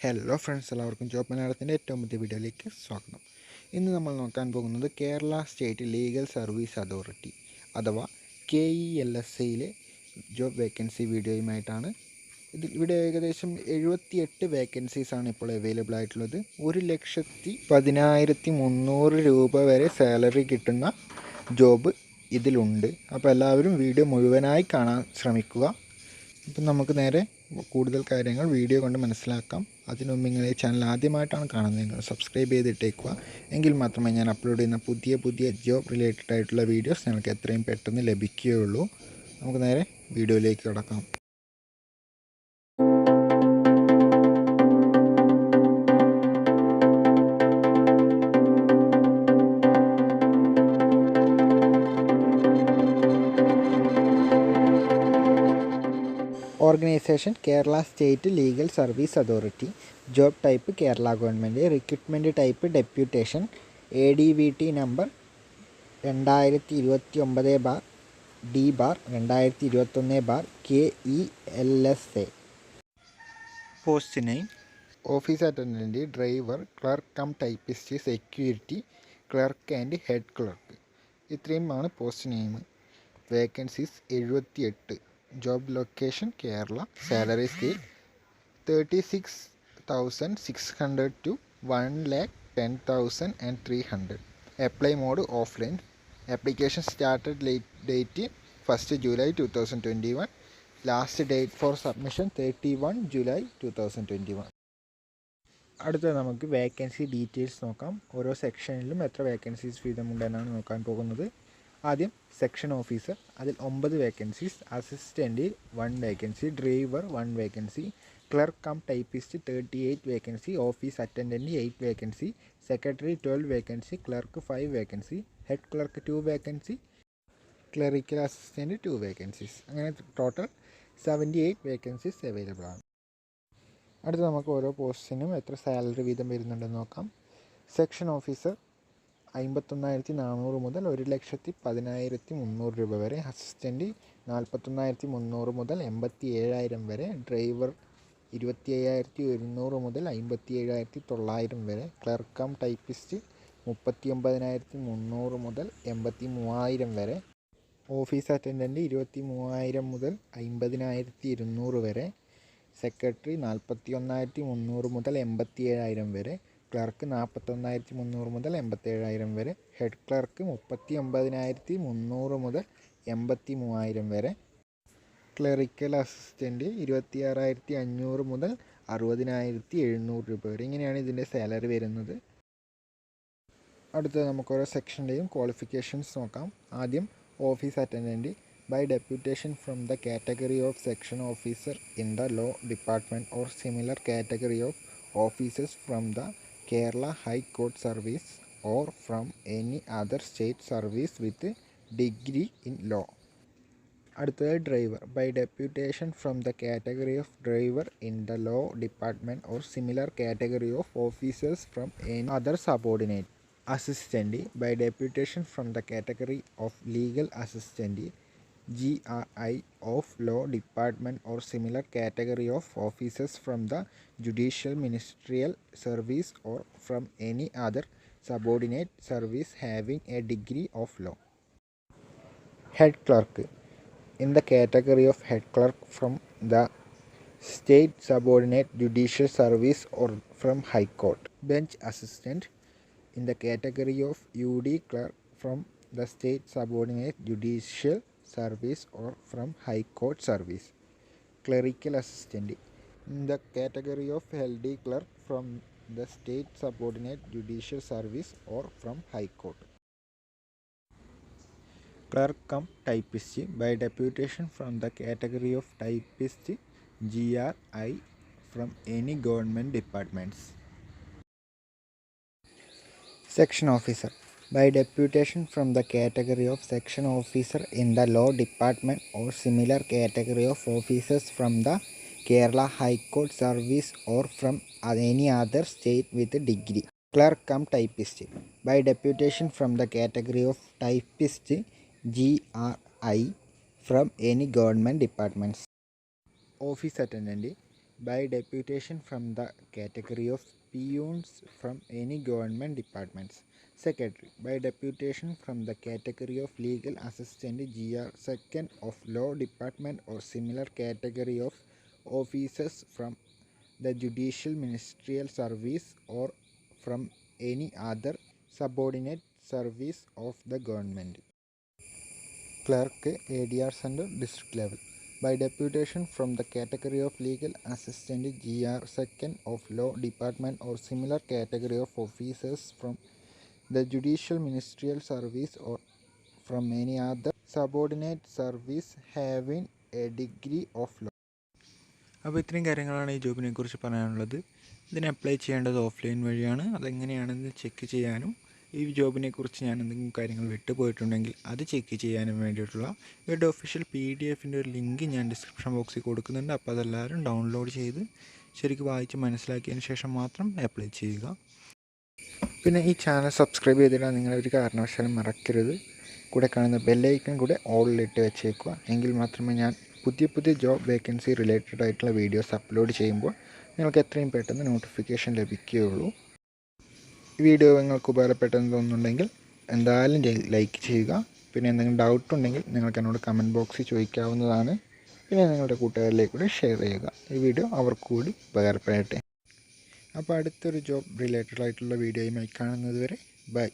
Hello friends, എല്ലാവർക്കും job മലയാളത്തിൻ്റെ ഏറ്റവും പുതിയ വീഡിയോയിലേക്ക് സ്വാഗതം. ഇന്ന് നമ്മൾ നോക്കാൻ പോകുന്നത് Kerala state legal service authority അഥവാ KELSAയിലെ ജോബ് വേക്കൻസി വീഡിയോയുമായിട്ടാണ്. ഇവിടെ ഏകദേശം 78 വേക്കൻസീസാണ് ഇപ്പോൾ അവൈലബിൾ ആയിട്ടുള്ളത്. 1,10,300 രൂപ വരെ സാലറി കിട്ടുന്ന ജോബ് ഇതിലുണ്ട്. അപ്പോൾ എല്ലാവരും വീഡിയോ മുഴുവനായി കാണാൻ ശ്രമിക്കുക. ഇപ്പം നമുക്ക് നേരെ കൂടുതൽ കാര്യങ്ങൾ വീഡിയോ കൊണ്ട് മനസ്സിലാക്കാം. അതിനുമുമ്പ് നിങ്ങൾ ഈ ചാനൽ ആദ്യമായിട്ടാണ് കാണുന്നതെങ്കിൽ സബ്സ്ക്രൈബ് ചെയ്തിട്ടേക്കുക. എങ്കിൽ മാത്രമേ ഞാൻ അപ്ലോഡ് ചെയ്യുന്ന പുതിയ ജോബ് റിലേറ്റഡ് ആയിട്ടുള്ള വീഡിയോസ് നിങ്ങൾക്ക് എത്രയും പെട്ടെന്ന് ലഭിക്കുകയുള്ളൂ. നമുക്ക് നേരെ വീഡിയോയിലേക്ക് കടക്കാം. Organisation Kerala state legal service authority. Job type Kerala government. Recruitment type deputation. ADVT number 2021/D/2021/KELSA. Post name office attendant, driver, clerk cum typist, security, clerk and head clerk. ഇത്രയുമാണ് post name. Vacancies 78. Job location Kerala. Salary scale 36,600 to 1,10,300. Apply mode offline. Application started date 1st July 2021. Last date for submission 31 July 2021. അടുത്തത് നമുക്ക് vacancy details നോക്കാം. ഓരോ സെക്ഷനിലും എത്ര vacancies വീതമുണ്ടെന്നാണ് നോക്കാൻ പോകുന്നത്. ആദ്യം section officer, അതിൽ 9 vacancies. Assistant 1 vacancy. Driver 1 vacancy. Clerk cum typist 38 vacancy. Office attendant 8 vacancy. Secretary 12 vacancy. Clerk 5 vacancy. Head clerk 2 vacancy. Clerical assistant 2 vacancies. അങ്ങനെ ടോട്ടൽ 78 വേക്കൻസീസ് അവൈലബിൾ ആണ്. അടുത്ത് നമുക്ക് ഓരോ പോസ്റ്റിനും എത്ര സാലറി വീതം വരുന്നുണ്ടെന്ന് നോക്കാം. സെക്ഷൻ ഓഫീസർ 51,400 മുതൽ 1,10,300 രൂപ വരെ. അസിസ്റ്റൻറ്റ് 41,300 മുതൽ 87,000 വരെ. ഡ്രൈവർ 25,100 മുതൽ 57,900 വരെ. ക്ലർക്ക് കം ടൈപ്പിസ്റ്റ് 39,300 മുതൽ 83,000 വരെ. ഓഫീസ് അറ്റൻഡൻറ്റ് 23,000 മുതൽ 50,200 വരെ. സെക്രട്ടറി 41,300 മുതൽ 87,000 വരെ. ക്ലർക്ക് 41,300 മുതൽ 87,000 വരെ. ഹെഡ് ക്ലർക്ക് 39,300 മുതൽ 83,000 വരെ. ക്ലറിക്കൽ അസിസ്റ്റൻറ്റ് 26,500 മുതൽ 60,700 രൂപ വരെ. ഇങ്ങനെയാണ് ഇതിൻ്റെ സാലറി വരുന്നത്. അടുത്തത് നമുക്ക് ഓരോ സെക്ഷൻ്റെയും ക്വാളിഫിക്കേഷൻസ് നോക്കാം. ആദ്യം office attendant. By deputation from the category of section officer in the law department or similar category of officers from the Kerala high court service or from any other state service with degree in law. അടുത്തത് driver. By deputation from the category of driver in the law department or similar category of officers from any other subordinate. Assistant. By deputation from the category of legal assistant GRI of law department or similar category of officers from the judicial ministerial service or from any other subordinate service having a degree of law. Head clerk. In the category of head clerk from the state subordinate judicial service or from high court. Bench assistant. In the category of UD clerk from the state subordinate judicial service or from high court service. Clerical assistant. In the category of LD clerk from the state subordinate judicial service or from high court. Clerk cum typist. By deputation from the category of typist GRI from any government departments. Section officer. By deputation from the category of section officer in the law department or similar category of officers from the Kerala High Court service or from any other state with a degree. Clerk cum typist. By deputation from the category of typist GRI from any government departments. Office attendant. by deputation from the category of peons from any government departments. Secretary by deputation from the category of legal assistant GR second of law department or similar category of officers from the judicial ministerial service or from any other subordinate service of the government. Clerk ADR Center district level by deputation from the category of legal assistant GR second of law department or similar category of officers from the judicial ministerial service or from any other subordinate service having a degree of law. അപ്പോൾ ഇത്രയും കാര്യങ്ങളാണ് ഈ ജോബിനെ കുറിച്ച് പറയാനുള്ളത്. ഇതിന് apply ചെയ്യേണ്ടത് offline വഴിയാണ്. അതെങ്ങനെയാണെന്ന് ചെക്ക് ചെയ്യാനും ഈ ജോബിനെ കുറിച്ച് ഞാൻ എന്തെങ്കിലും കാര്യങ്ങൾ വിട്ടുപോയിട്ടുണ്ടെങ്കിൽ അത് ചെക്ക് ചെയ്യാനും വേണ്ടിയിട്ടുള്ള ഇവരുടെ ഒഫീഷ്യൽ PDF-ൻ്റെ ഒരു ലിങ്ക് ഞാൻ ഡിസ്ക്രിപ്ഷൻ ബോക്സിൽ കൊടുക്കുന്നുണ്ട്. അപ്പോൾ അതെല്ലാവരും ഡൗൺലോഡ് ചെയ്ത് ശരിക്കും വായിച്ച് മനസ്സിലാക്കിയതിന് ശേഷം മാത്രം അപ്ലൈ ചെയ്യുക. പിന്നെ ഈ ചാനൽ സബ്സ്ക്രൈബ് ചെയ്തിടാൻ നിങ്ങളൊരു കാരണവശാലും മറക്കരുത്. കൂടെ കാണുന്ന ബെല്ലൈക്കൺ കൂടെ ഓളിലിട്ട് വെച്ചേക്കുക. എങ്കിൽ മാത്രമേ ഞാൻ പുതിയ ജോബ് വേക്കൻസി റിലേറ്റഡ് ആയിട്ടുള്ള വീഡിയോസ് അപ്ലോഡ് ചെയ്യുമ്പോൾ നിങ്ങൾക്ക് എത്രയും പെട്ടെന്ന് നോട്ടിഫിക്കേഷൻ ലഭിക്കുകയുള്ളൂ. ഈ വീഡിയോ നിങ്ങൾക്ക് ഉപകാരപ്പെട്ടെന്ന് തോന്നുന്നുണ്ടെങ്കിൽ എന്തായാലും ലൈക്ക് ചെയ്യുക. പിന്നെ എന്തെങ്കിലും ഡൗട്ട് ഉണ്ടെങ്കിൽ നിങ്ങൾക്ക് എന്നോട് കമൻറ്റ് ബോക്സിൽ ചോദിക്കാവുന്നതാണ്. പിന്നെ നിങ്ങളുടെ കൂട്ടുകാരിലേക്ക് കൂടി ഷെയർ ചെയ്യുക. ഈ വീഡിയോ അവർക്ക് കൂടി ഉപകാരപ്പെടട്ടെ. അപ്പോൾ അടുത്തൊരു ജോബ് റിലേറ്റഡ് ആയിട്ടുള്ള വീഡിയോയുമായി കാണുന്നത് വരെ ബൈ.